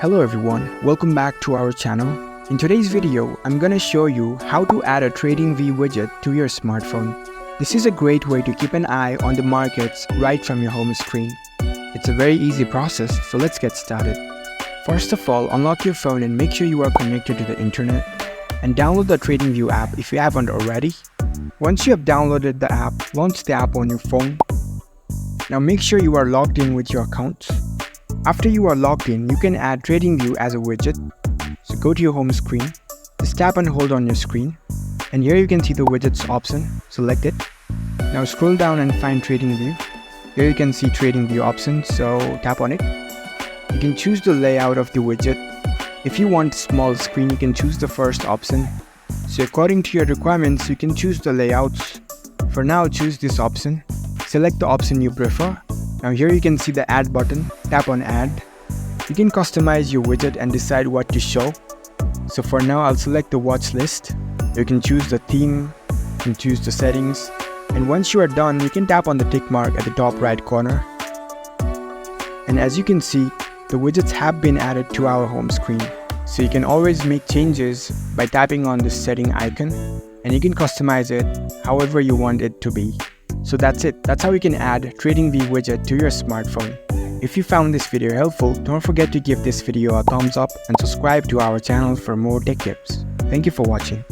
Hello everyone, welcome back to our channel. In today's video, I'm gonna show you how to add a Tradingview widget to your smartphone. This is a great way to keep an eye on the markets right from your home screen. It's a very easy process, so let's get started. First of all, unlock your phone and make sure you are connected to the internet. And download the Tradingview app if you haven't already. Once you have downloaded the app, launch the app on your phone. Now make sure you are logged in with your account. After you are logged in, you can add Tradingview as a widget. So go to your home screen, just tap and hold on your screen, and here you can see the widgets option. Select it. Now scroll down and find Tradingview. Here you can see Tradingview option, so tap on it. You can choose the layout of the widget. If you want small screen, you can choose the first option. So according to your requirements, you can choose the layouts. For now, choose this option. Select the option you prefer. Now here you can see the add button. Tap on add. You can customize your widget and decide what to show. So for now, I'll select the watch list. You can choose the theme, you can choose the settings. And once you are done, you can tap on the tick mark at the top right corner. And as you can see, the widgets have been added to our home screen. So you can always make changes by tapping on this setting icon, and you can customize it however you want it to be. So that's it. That's how you can add Tradingview widget to your smartphone. If you found this video helpful, don't forget to give this video a thumbs up and subscribe to our channel for more tech tips. Thank you for watching.